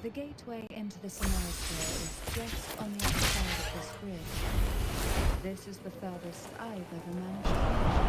The gateway into the Sonoro Sphere is just on the other side of this bridge. This is the furthest I've ever managed.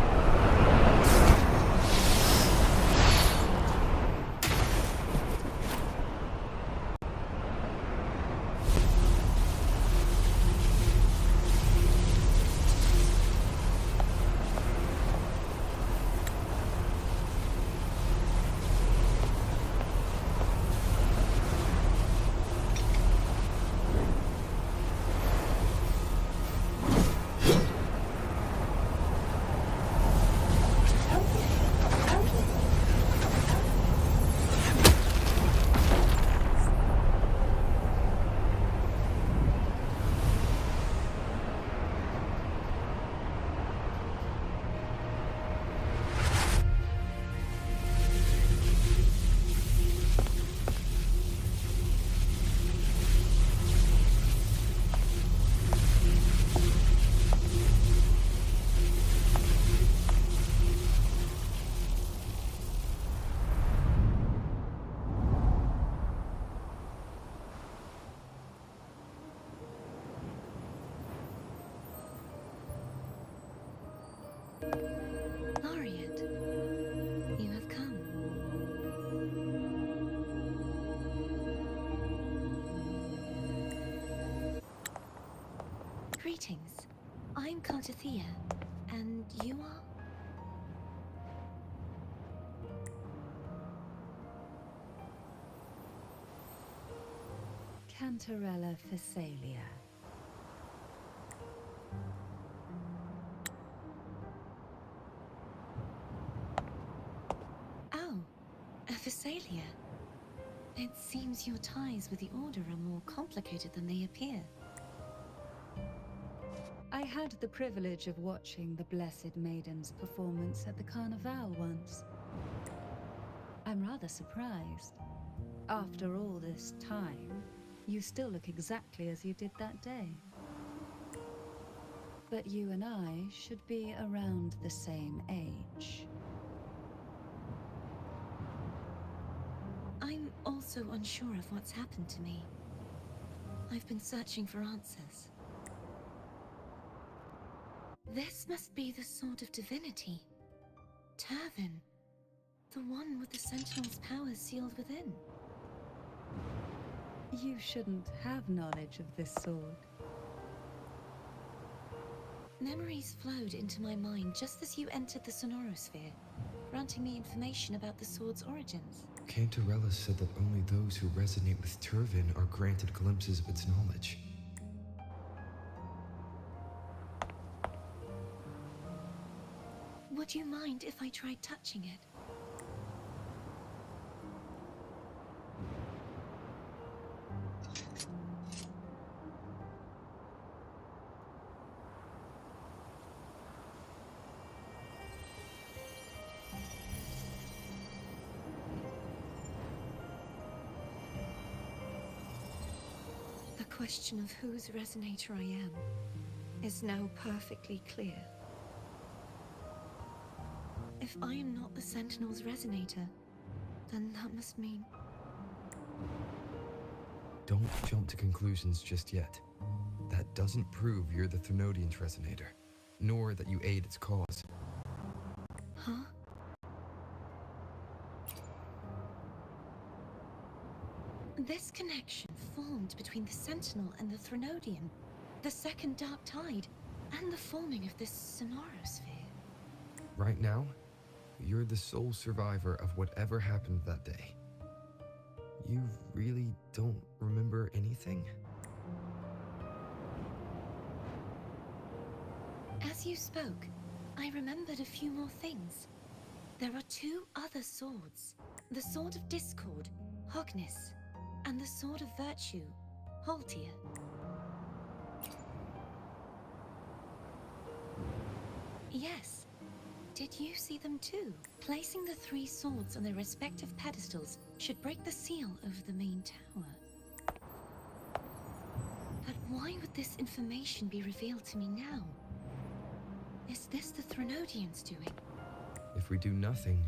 Greetings. I'm Cartethyia, and you are? Cantarella Phasalia. Oh, a Phasalia. It seems your ties with the Order are more complicated than they appear. I had the privilege of watching the Blessed Maiden's performance at the Carnival once. I'm rather surprised. After all this time, you still look exactly as you did that day. But you and I should be around the same age. I'm also unsure of what's happened to me. I've been searching for answers. This must be the Sword of Divinity. Tyrvine. The one with the Sentinel's powers sealed within. You shouldn't have knowledge of this sword. Memories flowed into my mind just as you entered the Sonoro Sphere, granting me information about the sword's origins. Cantarella said that only those who resonate with Tyrvine are granted glimpses of its knowledge. Would you mind if I tried touching it? The question of whose resonator I am is now perfectly clear. If I am not the Sentinel's resonator, then that must mean... Don't jump to conclusions just yet. That doesn't prove you're the Threnodian's resonator, nor that you aid its cause. Huh? This connection formed between the Sentinel and the Threnodian, the second Dark Tide, and the forming of this Sonoro Sphere. Right now, you're the sole survivor of whatever happened that day. You really don't remember anything? As you spoke, I remembered a few more things. There are two other swords. The Sword of Discord, Hognis, and the Sword of Virtue, Haultir. Yes. Did you see them too? Placing the three swords on their respective pedestals should break the seal over the main tower. But why would this information be revealed to me now? Is this the Threnodians' doing? If we do nothing,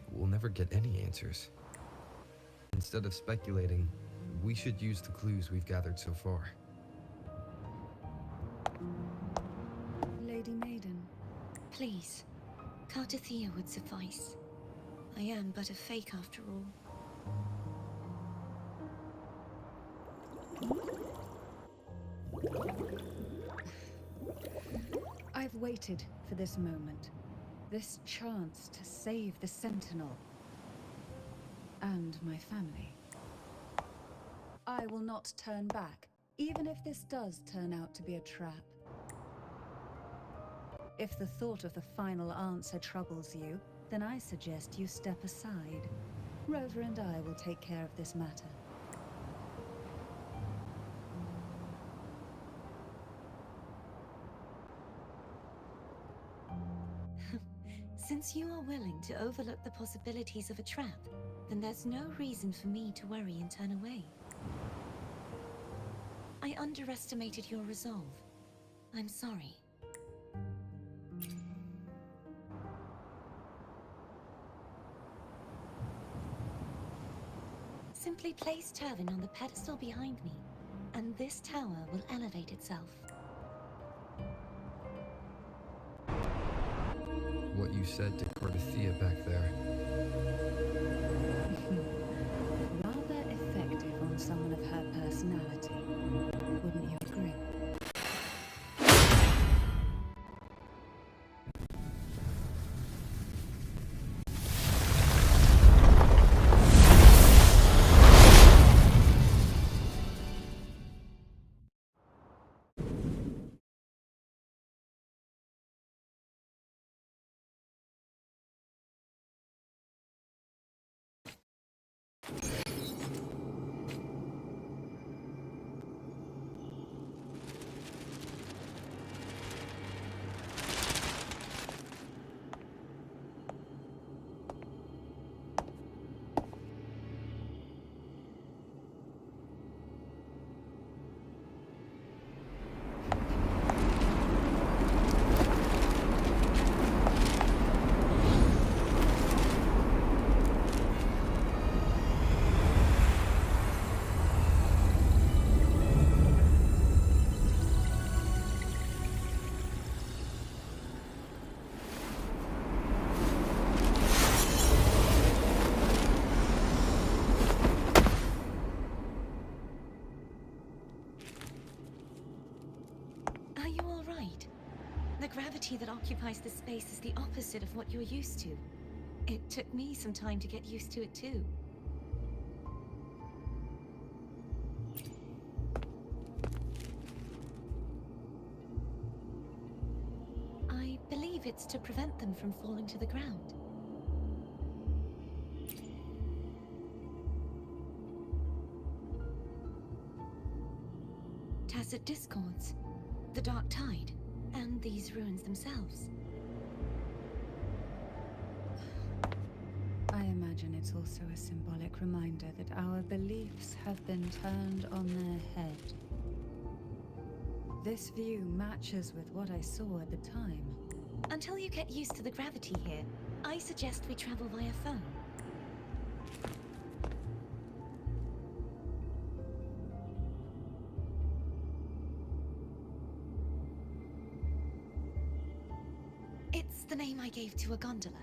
we'll never get any answers. Instead of speculating, we should use the clues we've gathered so far. Lady Maiden. Please, Cartethyia would suffice. I am but a fake after all. I've waited for this moment. This chance to save the Sentinel. And my family. I will not turn back, even if this does turn out to be a trap. If the thought of the final answer troubles you, then I suggest you step aside. Rover and I will take care of this matter. Since you are willing to overlook the possibilities of a trap, then there's no reason for me to worry and turn away. I underestimated your resolve. I'm sorry. Simply place Tyrvine on the pedestal behind me, and this tower will elevate itself. What you said to Cartethyia back there. Rather effective on someone of her personality, wouldn't you agree? The gravity that occupies this space is the opposite of what you're used to. It took me some time to get used to it too. I believe it's to prevent them from falling to the ground. Tacit discords, the dark tide, and these ruins themselves. I imagine it's also a symbolic reminder that our beliefs have been turned on their head. This view matches with what I saw at the time. Until you get used to the gravity here, I suggest we travel via phone. It's the name I gave to a gondola.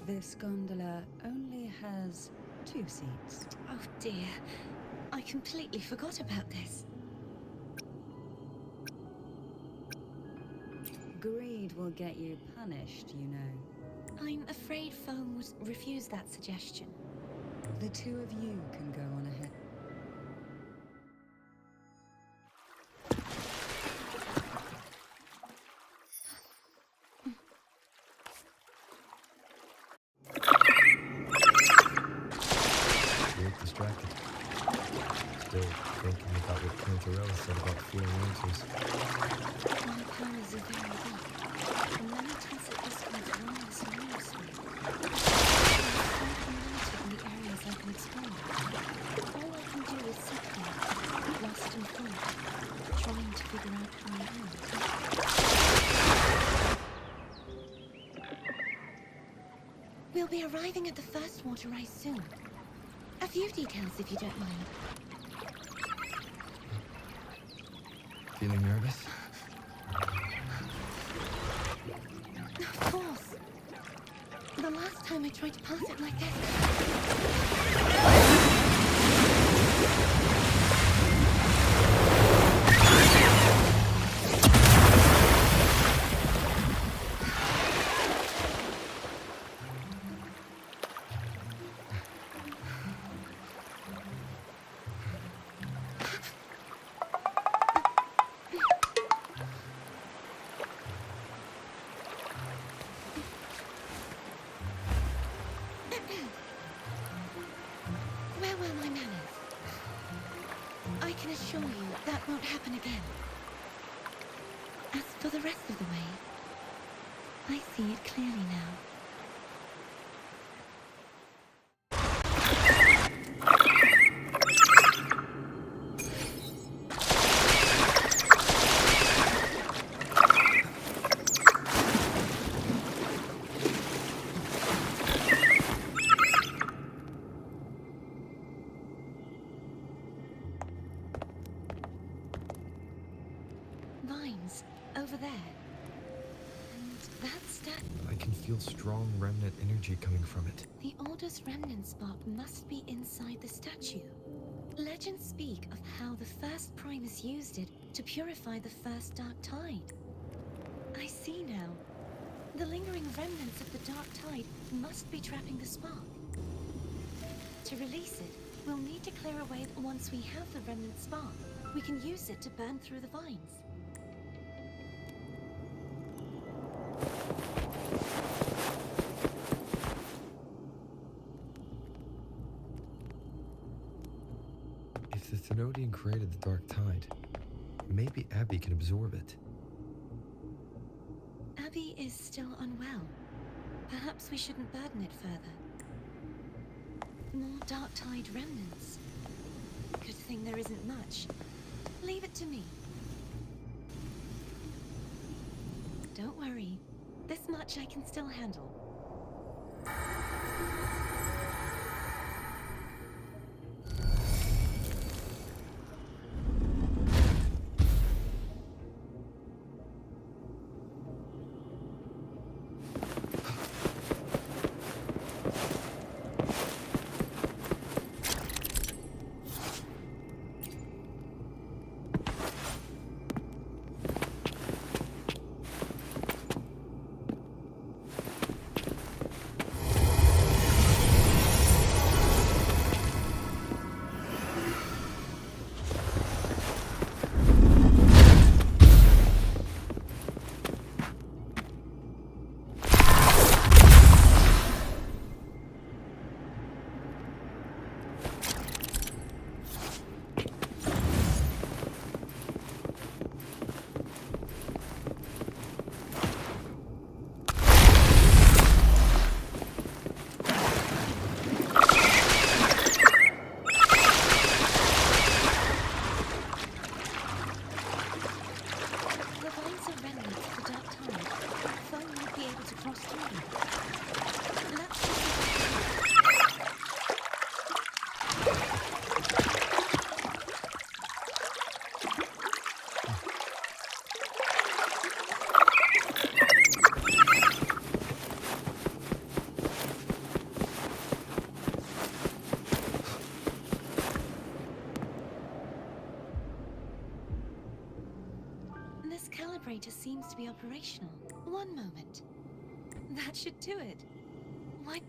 This gondola only has 2 seats. Oh dear. I completely forgot about this. Greed will get you punished, you know. I'm afraid Foam would refuse that suggestion. The 2 of you can go on ahead. You look distracted. Still thinking about what Cantarella said about fearing answers. My powers are very weak, and many tacit discords run the Sonoro Sphere. I'm limited in the areas I can explore. All I can do is sit there, lost in thought, trying to figure out who I am. We'll be arriving at the first water rise soon. A few details, if you don't mind. Feeling nervous? Of course. The last time I tried to pass it like this... Where were my manners? I can assure you that won't happen again. As for the rest of the way, I see it clearly now. Vines, over there. And that's that. I can feel strong remnant energy coming from it. The oldest remnant spot must be inside the statue. Legends speak of how the first Primus used it to purify the first Dark Tide. I see now. The lingering remnants of the Dark Tide must be trapping the spark. To release it, we'll need to clear away once we have the remnant spark. We can use it to burn through the vines. If the Threnodian created the Dark Tide, maybe Abby can absorb it. Abby is still unwell. Perhaps we shouldn't burden it further. More Dark Tide remnants. Good thing there isn't much. Leave it to me. Don't worry. This much I can still handle. seems to be operational. One moment. That should do it. Why...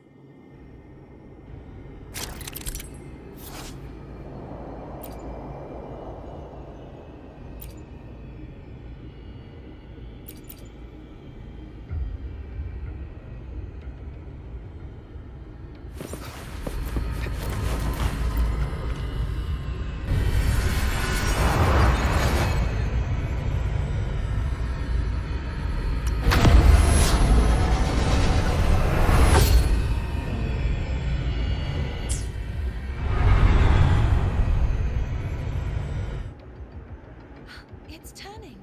It's turning.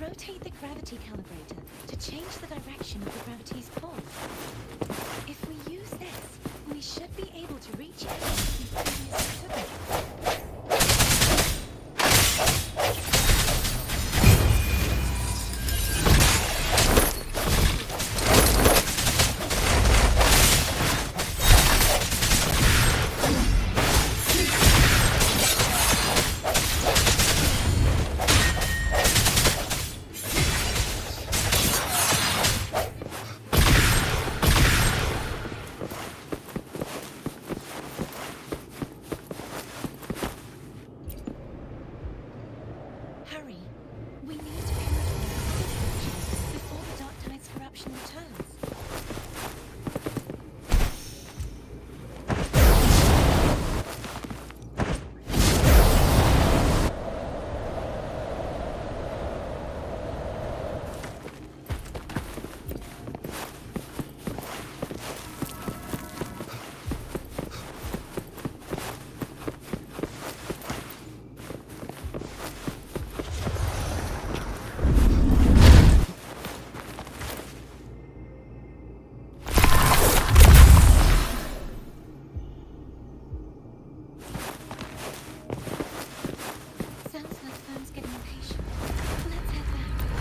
Rotate the gravity calibrator to change the direction of the gravity's pull. If we use this, we should be able to reach it we previously couldn't. Hurry! We need to purify before the Dark Tide's corruption returns. Sounds like Fern's getting impatient. Let's head back.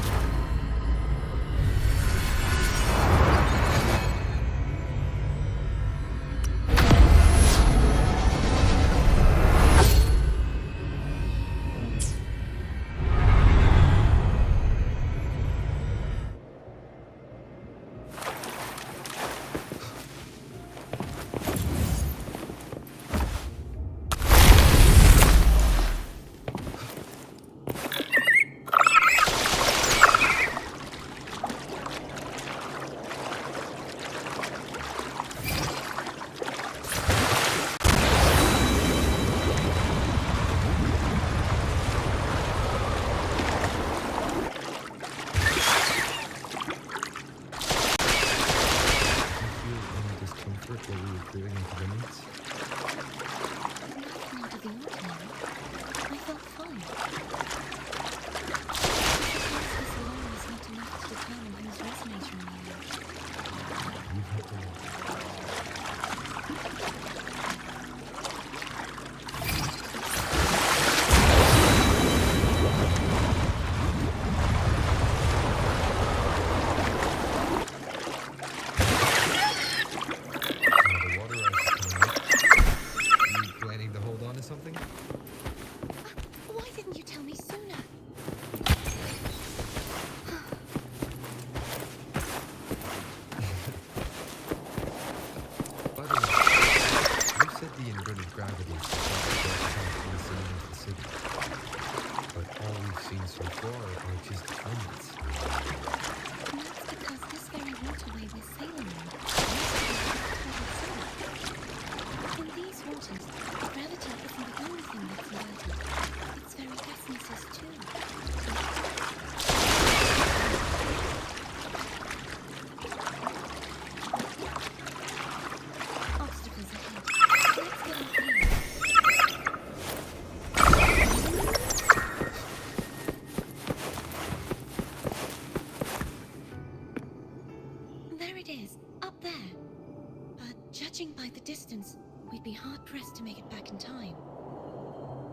Judging by the distance, we'd be hard-pressed to make it back in time.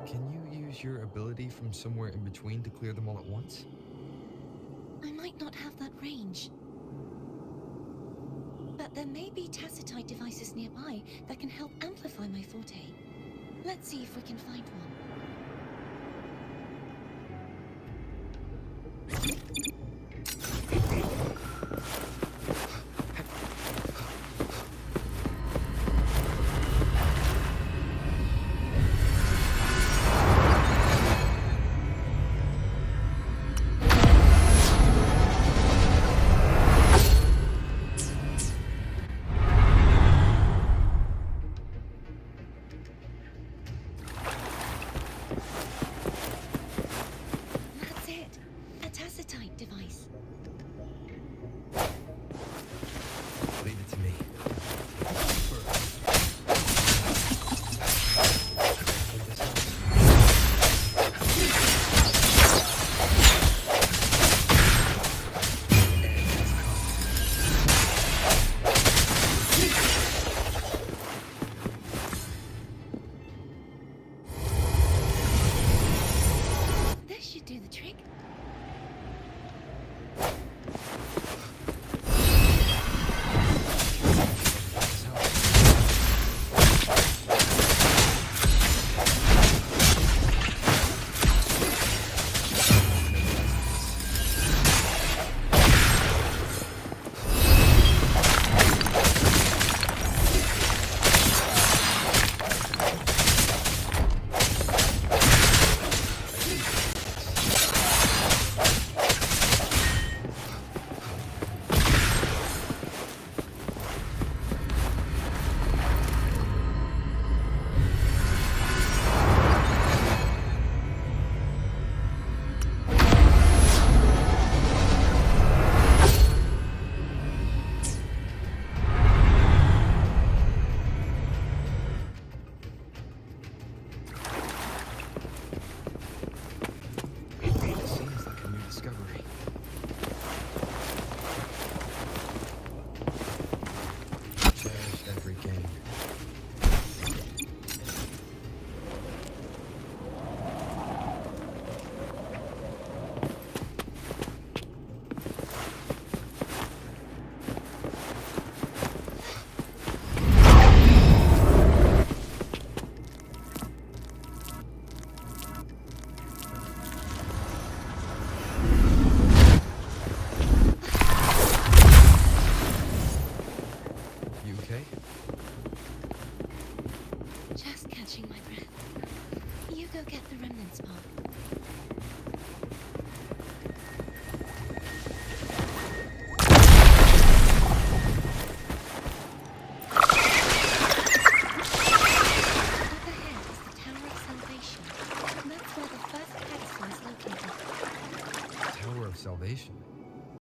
Can you use your ability from somewhere in between to clear them all at once? I might not have that range. But there may be tacitite devices nearby that can help amplify my forte. Let's see if we can find one. salvation.